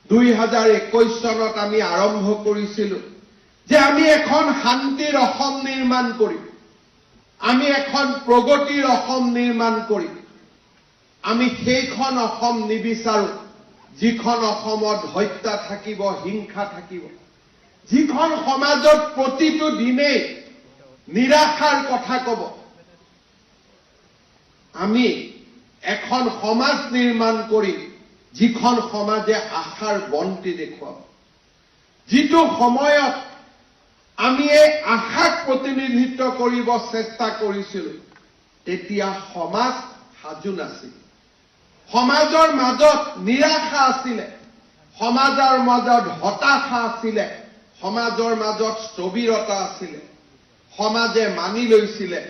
2021 চনত আমি আৰম্ভ কৰিছিলোঁ যে আমি এখন শান্তিৰ অসম নিৰ্মাণ কৰিম, আমি এখন প্ৰগতিৰ অসম নিৰ্মাণ কৰিম। আমি সেইখন অসম নিবিচাৰো যিখন অসমত হত্যা থাকিব, হিংসা থাকিব, যিখন সমাজত প্ৰতিটো দিনেই নিৰাশাৰ কথা কব। আমি এখন সমাজ নিৰ্মাণ কৰিম যিখন সমাজে আশাৰ বন্তি দেখুৱাব। যিটো সময়ত আমি এই আশাক প্ৰতিনিধিত্ব কৰিব চেষ্টা কৰিছিলোঁ, তেতিয়া সমাজ সাজু নাছিল। সমাজৰ মাজত নিৰাশা আছিলে, সমাজৰ মাজত হতাশা আছিলে, সমাজৰ মাজত স্থবিৰতা আছিলে। সমাজে মানি লৈছিলে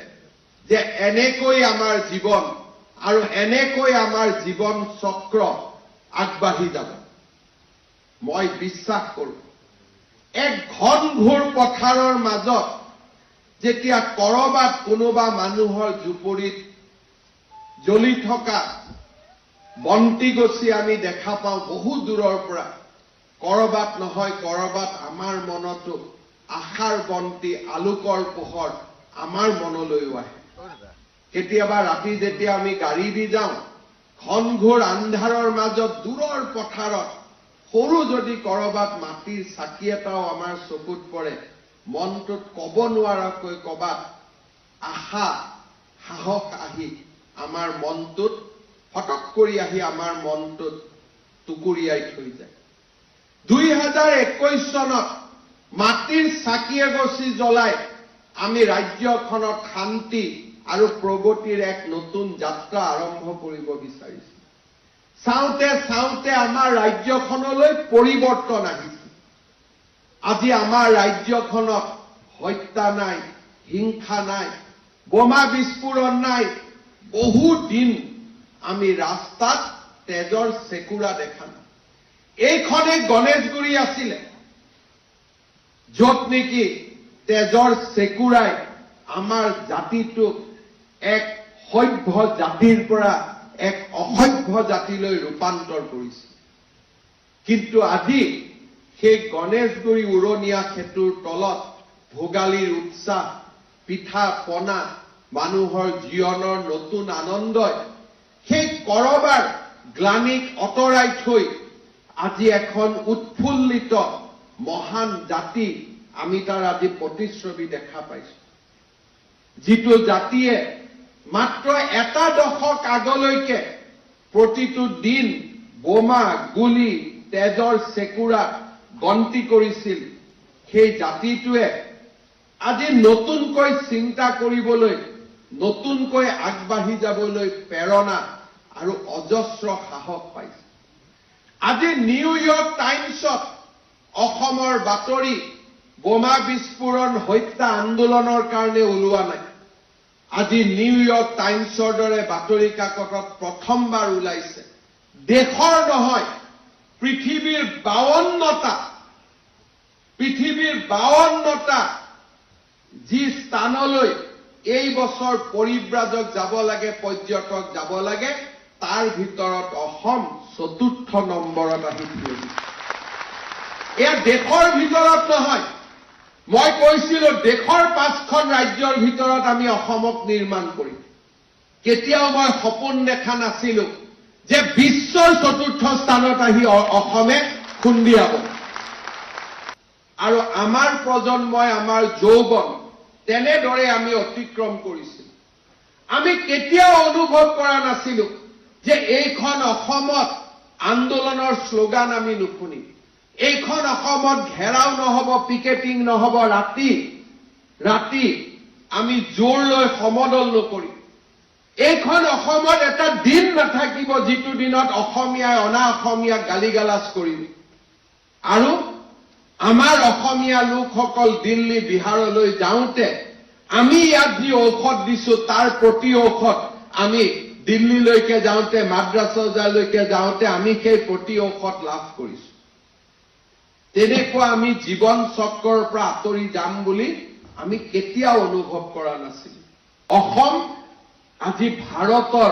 যে এনেকৈ আমাৰ জীৱন আৰু এনেকৈ আমাৰ জীৱন চক্ৰ আগবাঢ়ি যাব। মই বিশ্বাস কৰোঁ এক ঘনঘোৰ পথাৰৰ মাজত যেতিয়া কৰবাত কোনোবা মানুহৰ জুপুৰিত জ্বলি থকা বন্তি গছি আমি দেখা পাওঁ বহু দূৰৰ পৰা, কৰবাত নহয় কৰবাত আমাৰ মনতো আশাৰ বন্তি, আলোকৰ পোহৰ আমাৰ মনলৈও আহে। কেতিয়াবা ৰাতি যেতিয়া আমি গাড়ী দি যাওঁ, ঘনঘোৰ আন্ধাৰৰ মাজত দূৰৰ পথাৰত সৰু যদি কৰবাত মাটিৰ চাকি এটাও আমাৰ চকুত পৰে, মনটোত কব নোৱাৰাকৈ কবাত আশা, সাহস আহি আমাৰ মনটোত ফটক কৰি আহি আমাৰ মনটোত টুকুৰিয়াই থৈ যায়। 2021 চনত মাটিৰ চাকি এগছি জ্বলাই আমি ৰাজ্যখনত শান্তি আৰু প্ৰগতিৰ এক নতুন যাত্ৰা আৰম্ভ কৰিব বিচাৰিছোঁ। চাওঁতে চাওঁতে আমাৰ ৰাজ্যখনলৈ পৰিৱৰ্তন আহিছে। আজি আমাৰ ৰাজ্যখনত হত্যা নাই, হিংসা নাই, বোমা বিস্ফোৰণ নাই। বহু দিন আমি ৰাস্তাত তেজৰ চেকুৰা দেখা নাই। এইখনেই গণেশগুৰি আছিলে, য'ত নেকি তেজৰ চেকুৰাই আমাৰ জাতিটোক এক সভ্য জাতিৰ পৰা এক অসভ্য জাতিলৈ ৰূপান্তৰ কৰিছে। কিন্তু আজি সেই গণেশগুৰি উৰণীয়া সেতুৰ তলত ভোগালীৰ উৎসাহ, পিঠা পনা, মানুহৰ জীৱনৰ নতুন আনন্দই সেই কৰবাৰ গ্লানিক আঁতৰাই থৈ আজি এখন উৎফুল্লিত মহান জাতি আমি তাৰ আজি প্ৰতিচ্ছবি দেখা পাইছো। যিটো জাতিয়ে মাত্ৰ এটা দশক আগলৈকে প্ৰতিটো দিন বোমা, গুলি, তেজৰ চেকুৰা গন্তি কৰিছিল, সেই জাতিটোৱে আজি নতুনকৈ চিন্তা কৰিবলৈ, নতুনকৈ আগবাঢ়ি যাবলৈ প্ৰেৰণা আৰু অজস্ৰ সাহস পাইছে। আজি নিউয়ৰ্ক টাইমছত অসমৰ বাতৰি বোমা বিস্ফোৰণ, হত্যা আন্দোলনৰ কাৰণে ওলোৱা নাই। আজি নিউয়ৰ্ক টাইমছৰ দৰে বাতৰি কাকতত প্ৰথমবাৰ ওলাইছে দেশৰ নহয় পৃথিৱীৰ 52টা যি স্থানলৈ এই বছৰ পৰিব্ৰাজক যাব লাগে, পৰ্যটক যাব লাগে, তাৰ ভিতৰত অসম ৪ৰ্থ নম্বৰত আহি থিয়। এয়া দেশৰ ভিতৰত নহয়, মই কৈছিলো দেশৰ 5খন ৰাজ্যৰ ভিতৰত আমি অসমক নিৰ্মাণ কৰিম। কেতিয়াও মই সপোন দেখা নাছিলো যে বিশ্বৰ ৪ৰ্থ স্থানত আহি অসমে খুন্দিয়াব। আৰু আমাৰ প্ৰজন্মই, আমাৰ যৌৱন তেনেদৰে আমি অতিক্ৰম কৰিছিলো। আমি কেতিয়াও অনুভৱ কৰা নাছিলো যে এইখন অসমত আন্দোলনৰ শ্লোগান আমি নুশুনিম। এইখন অসমত ঘেৰাও নহব, পিকেটিং নহব, ৰাতি আমি জোৰ লৈ সমদল নকৰিম। এইখন অসমত এটা দিন নাথাকিব যিটো দিনত অসমীয়াই অনা অসমীয়াক গালিগালাজ কৰিম। আৰু আমাৰ অসমীয়া লোকসকল দিল্লী, বিহাৰলৈ যাওঁতে আমি ইয়াত যি ঔষধ দিছো তাৰ প্ৰতি ঔষধ আমি দিল্লীলৈকে যাওঁতে, মাদ্ৰাছলৈকে যাওঁতে আমি সেই প্ৰতি ঔষধ লাভ কৰিছো। তেনেকুৱা আমি জীৱন চক্ৰৰ পৰা আঁতৰি যাম বুলি আমি কেতিয়াও অনুভৱ কৰা নাছিলো। অসম আজি ভাৰতৰ